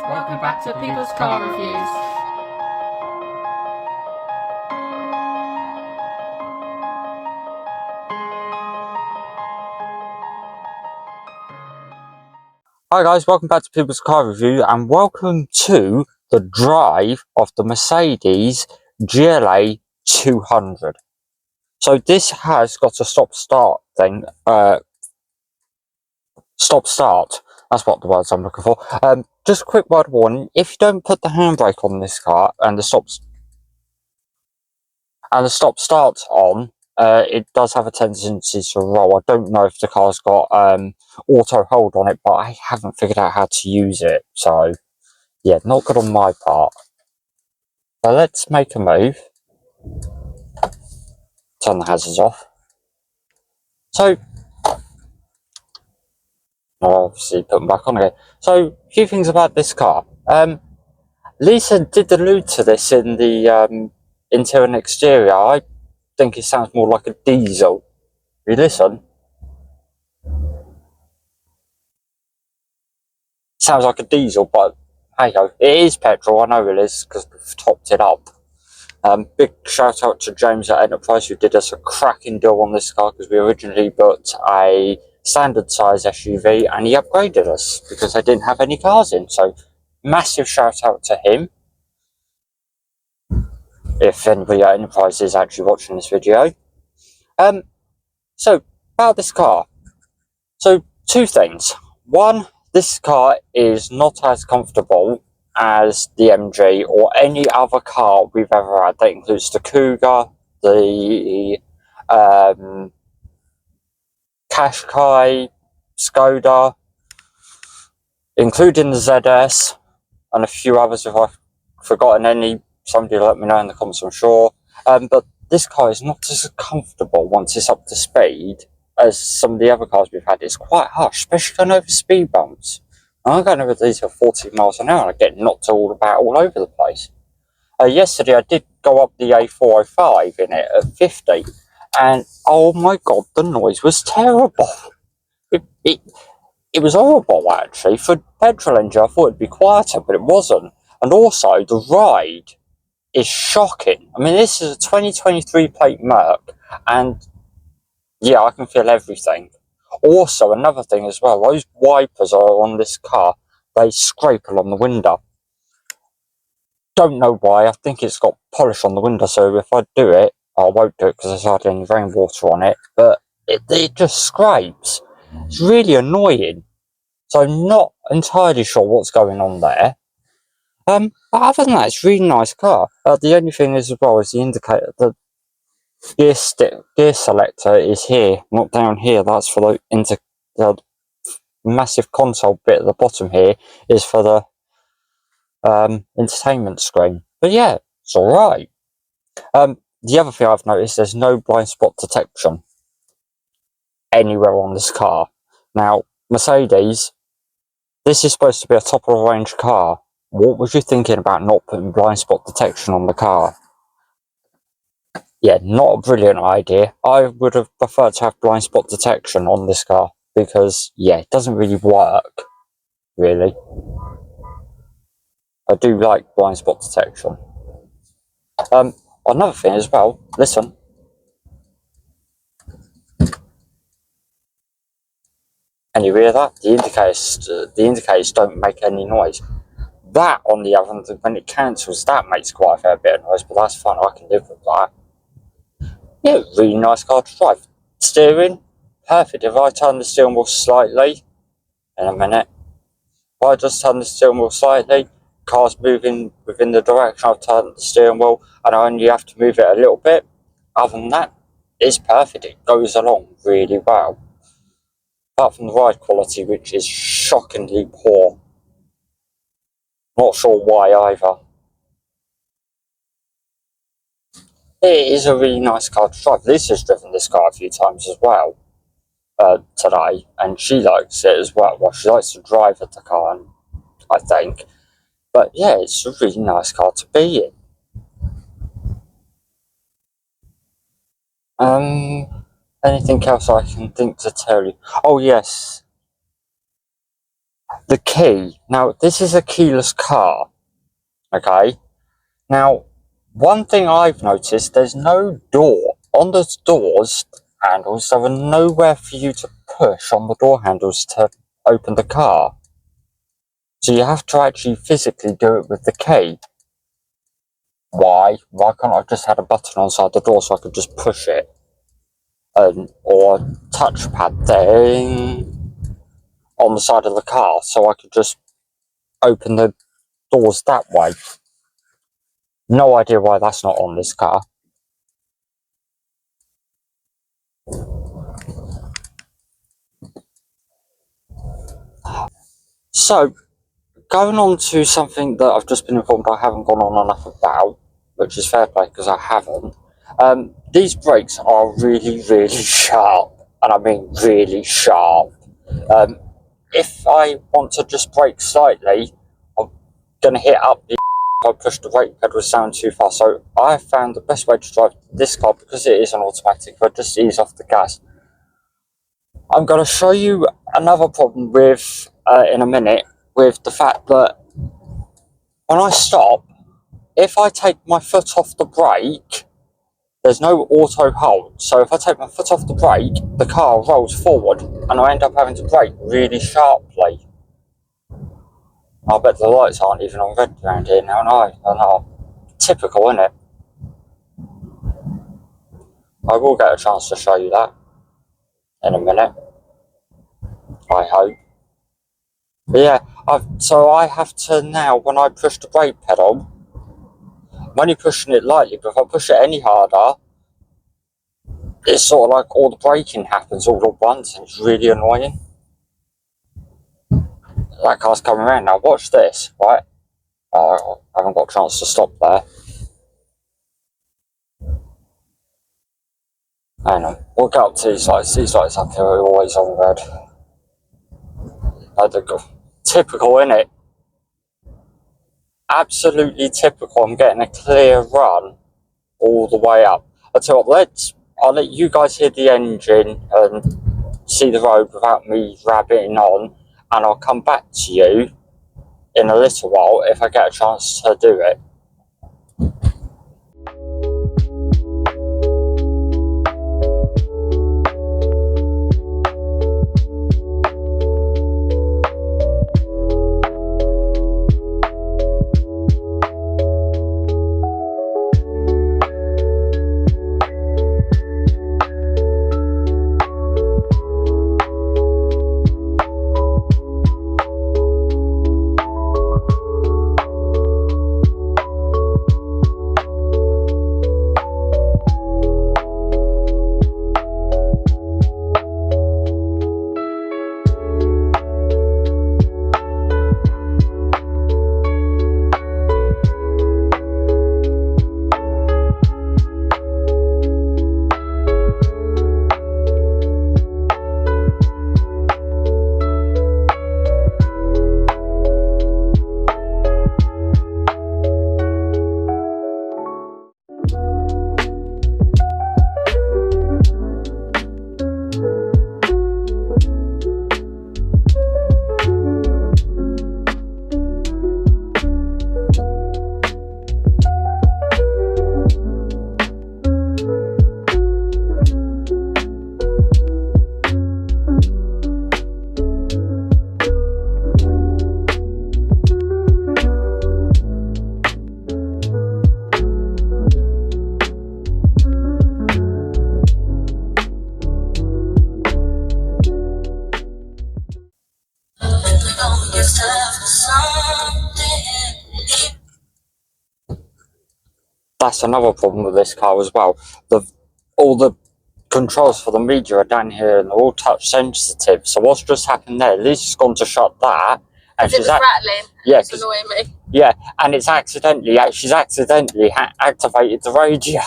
Welcome back to People's Car Reviews. Hi guys, welcome back to People's Car Review and welcome to the drive of the Mercedes GLA 200. So this has got a stop-start thing, stop-start, that's what the words I'm looking for. Just a quick word of warning, if you don't put the handbrake on this car and the stop-start on, it does have a tendency to roll. I don't know if the car's got auto hold on it, but I haven't figured out how to use it, so yeah, not good on my part. So let's make a move. Turn the hazards off. So, I'll obviously put them back on again. So, a few things about this car. Lisa did allude to this in the interior and exterior. I think it sounds more like a diesel. You listen. Sounds like a diesel, but hey ho, it is petrol. I know it is because we've topped it up. Big shout out to James at Enterprise who did us a cracking deal on this car because we originally built a standard size SUV and he upgraded us because I didn't have any cars in. So massive shout out to him. If anybody at Enterprise is actually watching this video. So about this car. So two things. One, this car is not as comfortable as the MG or any other car we've ever had. That includes the Cougar, the Qashqai, Skoda, including the ZS, and a few others. If I've forgotten any, somebody let me know in the comments, I'm sure. But this car is not as comfortable once it's up to speed as some of the other cars we've had. It's quite harsh, especially going over speed bumps. I'm going over these at 40 miles an hour and I get knocked all over the place. Yesterday I did go up the A405 in it at 50 and oh my god, the noise was terrible. It was horrible actually. For petrol engine I thought it'd be quieter, but it wasn't. And also the ride is shocking. I mean, this is a 2023 plate Merc and yeah, I can feel everything. Also, another thing as well, those wipers are on this car, they scrape along the window. Don't know why, I think it's got polish on the window, so if I do it, I won't do it because there's hardly any rainwater on it, but it just scrapes. It's really annoying. So I'm not entirely sure what's going on there. But other than that, it's a really nice car. The only thing is as well is the indicator, the gear selector is here, not down here. That's for the massive console bit at the bottom here is for the entertainment screen. But yeah, it's alright. The other thing I've noticed, there's no blind spot detection anywhere on this car. Now, Mercedes, this is supposed to be a top of the range car. What was you thinking about not putting blind spot detection on the car? Yeah, not a brilliant idea. I would have preferred to have blind spot detection on this car because, yeah, it doesn't really work, really. I do like blind spot detection. Another thing as well, listen. Can you hear that? The indicators don't make any noise. That, on the other hand, when it cancels, that makes quite a fair bit of noise, but that's fine, I can live with that. Yeah, really nice car to drive. Steering, perfect. If I turn the steering wheel slightly, in a minute, if I just turn the steering wheel slightly, car's moving within the direction I've turned the steering wheel, and I only have to move it a little bit. Other than that, it's perfect. It goes along really well. Apart from the ride quality, which is shockingly poor. Not sure why either. It is a really nice car to drive. Lisa's driven this car a few times as well today, and she likes it as well. Well, she likes to drive at the car, I think. But yeah, it's a really nice car to be in. Anything else I can think to tell you? Oh yes. the key. Now, this is a keyless car, okay? Now, one thing I've noticed, there's no door. On the doors handles, there are nowhere for you to push on the door handles to open the car. So you have to actually physically do it with the key. Why? Why can't I just had a button on the side of the door so I could just push it? Or a touchpad thing on the side of the car so I could just open the doors that way. No idea why that's not on this car. So, going on to something that I've just been informed I haven't gone on enough about, which is fair play because I haven't. These brakes are really, really sharp, and I mean really sharp. If I want to just brake slightly, I'm going to hit up the I push the brake pedals down too far. So I found the best way to drive this car, because it is an automatic, I just ease off the gas. I'm going to show you another problem with, in a minute, with the fact that when I stop, if I take my foot off the brake, there's no auto hold. So if I take my foot off the brake, the car rolls forward and I end up having to brake really sharply. I bet the lights aren't even on red around here now, I know. Typical, isn't it? I will get a chance to show you that in a minute, I hope. But yeah, so I have to now, when I push the brake pedal, I'm only pushing it lightly, but if I push it any harder, it's sort of like all the braking happens all at once, and it's really annoying. That car's coming around now. Watch this, right? I haven't got a chance to stop there. Hang on, we'll get up to these lights. These lights up here are always on red. Typical, innit? Absolutely typical. I'm getting a clear run all the way up. I'll tell you what, I'll let you guys hear the engine and see the road without me rabbiting on, and I'll come back to you in a little while if I get a chance to do it. That's another problem with this car as well. All the controls for the media are down here and they're all touch sensitive. So what's just happened there? Lisa's gone to shut that, and she's rattling. Yeah, it's annoying me. Yeah, and she's accidentally activated the radio.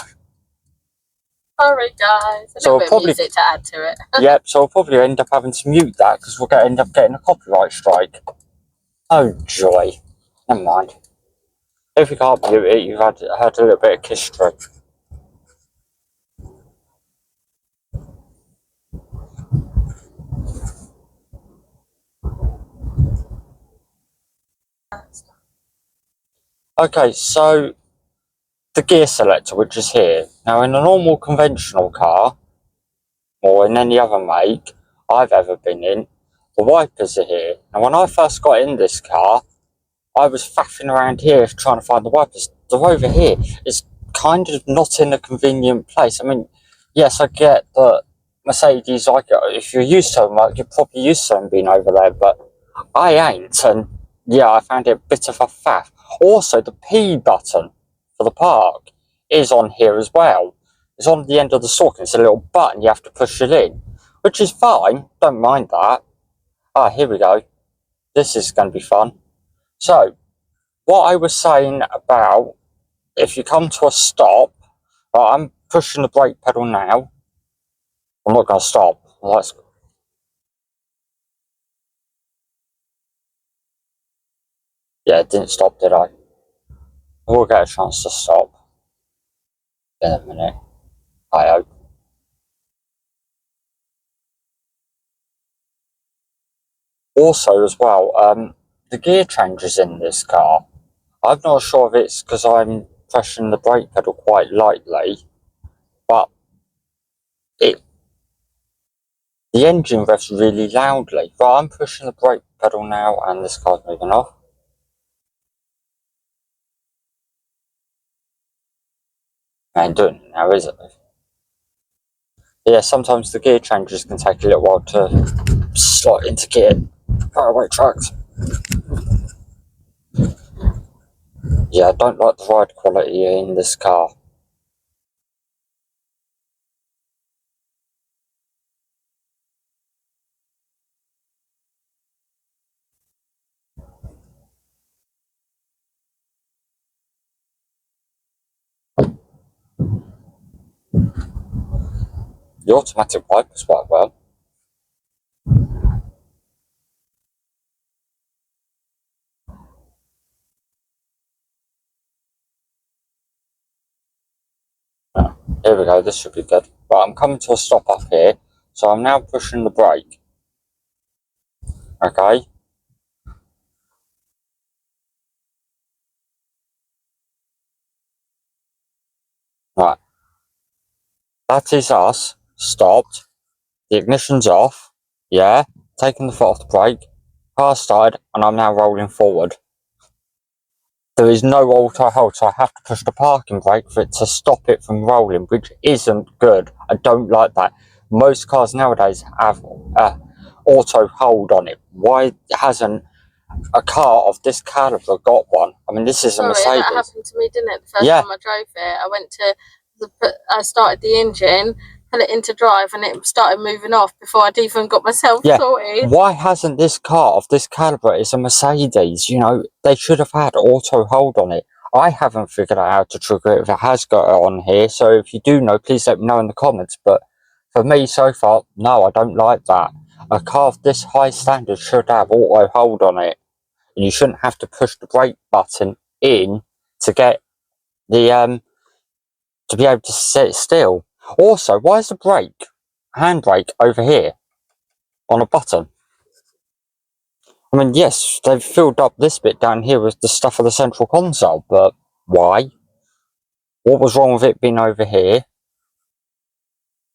Sorry guys, a little bit of music to add to it. Yep, so we'll probably end up having to mute that because we'll end up getting a copyright strike. Oh joy. Never mind. If you can't mute it, you've heard a little bit of history. Okay, so the gear selector, which is here. Now, in a normal conventional car, or in any other make I've ever been in, the wipers are here. Now, when I first got in this car, I was faffing around here trying to find the wipers. They're over here. It's kind of not in a convenient place. I mean, yes, I get that Mercedes, like, if you're used to them, like, you're probably used to them being over there, but I ain't, and yeah, I found it a bit of a faff. Also, the P button for the park is on here as well. It's on the end of the stalk, and it's a little button you have to push it in, which is fine, don't mind that. Ah, here we go. This is going to be fun. So, what I was saying about if you come to a stop, I'm pushing the brake pedal now. I'm not going to stop. Yeah, it didn't stop, did I? We'll get a chance to stop in a minute. I hope. Also, as well, the gear changes in this car. I'm not sure if it's because I'm pressing the brake pedal quite lightly, but the engine revs really loudly. But I'm pushing the brake pedal now, and this car's moving off. I ain't doing it now, is it? Yeah, sometimes the gear changes can take a little while to slot into gear. Faraway tracks. Yeah, I don't like the ride quality in this car. The automatic wipers work well. Here we go, this should be good. But I'm coming to a stop up here, so I'm now pushing the brake. Okay. Right. That is us. Stopped. The ignition's off. Yeah. Taking the foot off the brake. Car started, and I'm now rolling forward. There is no auto hold, so I have to push the parking brake for it to stop it from rolling, which isn't good. I don't like that. Most cars nowadays have auto hold on it. Why hasn't a car of this caliber got one? I mean, this is a Mercedes. That happened to me, didn't it? The first time I drove it, I started the engine, put it into drive, and it started moving off before I'd even got myself sorted. Why hasn't this car of this caliber? It's a Mercedes. You know, they should have had auto hold on it. I haven't figured out how to trigger it if it has got it on here. So if you do know, please let me know in the comments. But for me, so far, no, I don't like that. A car of this high standard should have auto hold on it, and you shouldn't have to push the brake button in to get the to be able to sit still. Also, why is the handbrake over here on a button? I mean, yes, they've filled up this bit down here with the stuff of the central console, but why? What was wrong with it being over here?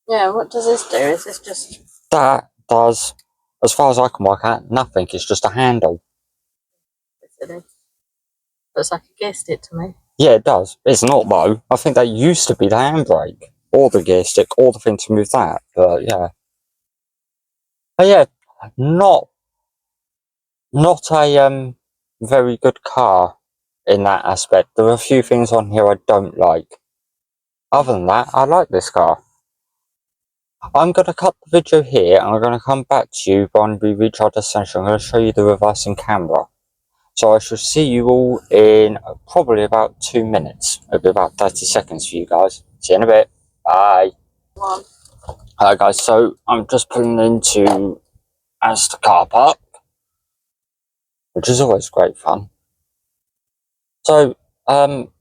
Yeah, what does this do? Is this just... That does, as far as I can work out, nothing. It's just a handle. Looks like a gear stick to me. Yeah, it does. It's not, though. I think that used to be the handbrake, or the gear stick, or the thing to move that, but yeah. But yeah, not a very good car in that aspect. There are a few things on here I don't like. Other than that, I like this car. I'm going to cut the video here, and I'm going to come back to you when we reach our destination. I'm going to show you the reversing camera. So I shall see you all in probably about 2 minutes. It'll be about 30 seconds for you guys. See you in a bit. Bye. Hi guys, so I'm just pulling into Asda car park, which is always great fun. So,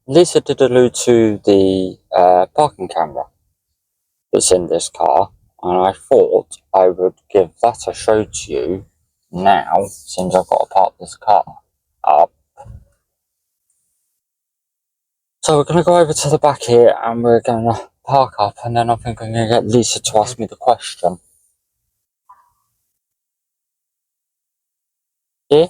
Lisa did allude to the parking camera that's in this car, and I thought I would give that a show to you now, since I've got to park this car up. So we're going to go over to the back here and we're going to park up, and then I think I'm going to get Lisa to ask me the question. Yeah?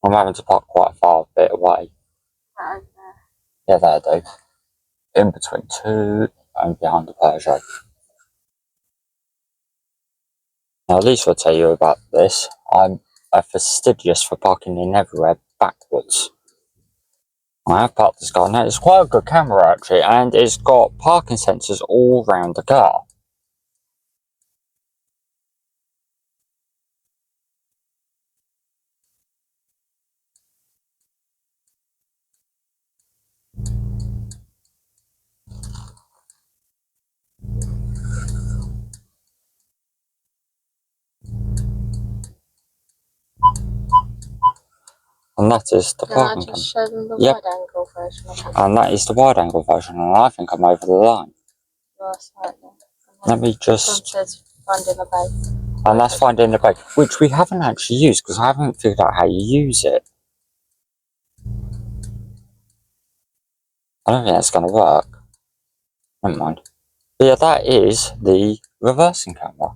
I'm having to park quite far a bit away. Yeah, there, Dave. In between two and behind the Peugeot. Now, Lisa will tell you about this. I'm fastidious for parking in everywhere backwards. I have parked this car now. It's quite a good camera actually, and it's got parking sensors all around the car. And that is the parking camera. Show them the wide angle version of it. And that is the wide angle version, and I think I'm over the line. Let me just. Says finding a bay. And that's finding a bay, which we haven't actually used because I haven't figured out how you use it. I don't think that's going to work. Never mind. But yeah, that is the reversing camera.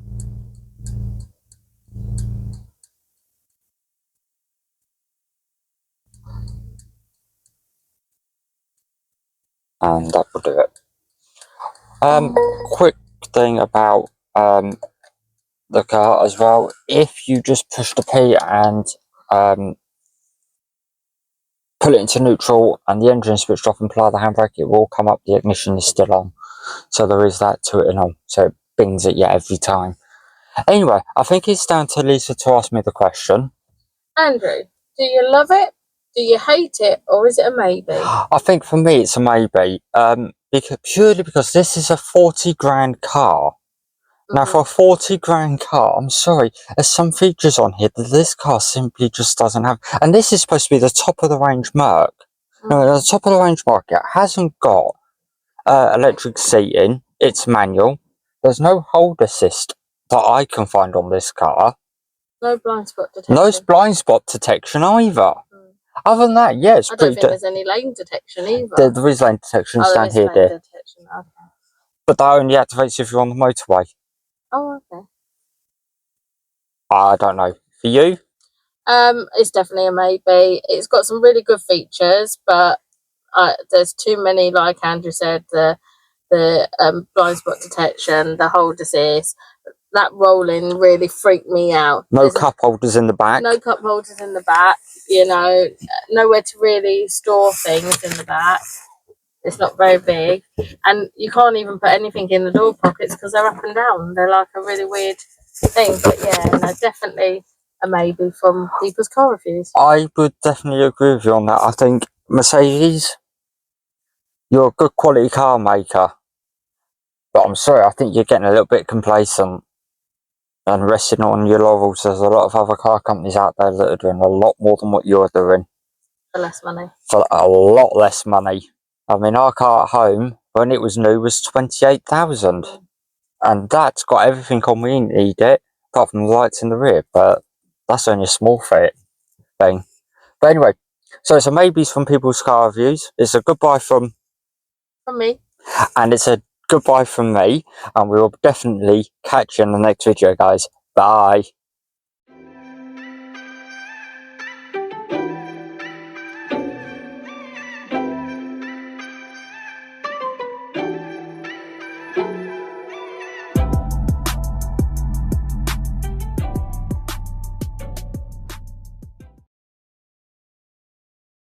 And that will do it. Quick thing about the car as well. If you just push the P and pull it into neutral and the engine is switched off and apply the handbrake, it will come up the ignition is still on. So there is that to it and on. So it bings at you every time. Anyway, I think it's down to Lisa to ask me the question. Andrew, do you love it? Do you hate it? Or is it a maybe? I think for me it's a maybe. Purely because this is a 40 grand car. Now, for a 40 grand car, I'm sorry, there's some features on here that this car simply just doesn't have. And this is supposed to be the top of the range Merc. No, the top of the range Merc, it hasn't got electric seating. It's manual. There's no hold assist that I can find on this car. No blind spot detection. No blind spot detection either. Other than that, yeah, it's I don't think there's any lane detection either. There is lane detection down here, dear. Detection. Okay. But that only activates if you're on the motorway. Oh, okay. I don't know. For you? It's definitely a maybe. It's got some really good features, but there's too many, like Andrew said, the blind spot detection, the hold assist. That rolling really freaked me out. No cup holders in the back. No cup holders in the back. You know, nowhere to really store things in the back. It's not very big, and you can't even put anything in the door pockets because they're up and down. They're like a really weird thing. But yeah, no, definitely a maybe from people's car reviews. I would definitely agree with you on that. I think Mercedes, you're a good quality car maker, but I'm sorry, I think you're getting a little bit complacent and resting on your laurels. There's a lot of other car companies out there that are doing a lot more than what you're doing. For less money. For a lot less money. I mean, our car at home, when it was new, was 28,000. And that's got everything on we need it, apart from the lights in the rear, but that's only a small thing. But anyway, so it's a maybes from people's car reviews. It's a goodbye from me. And it's a goodbye from me. And we will definitely catch you in the next video, guys. Bye.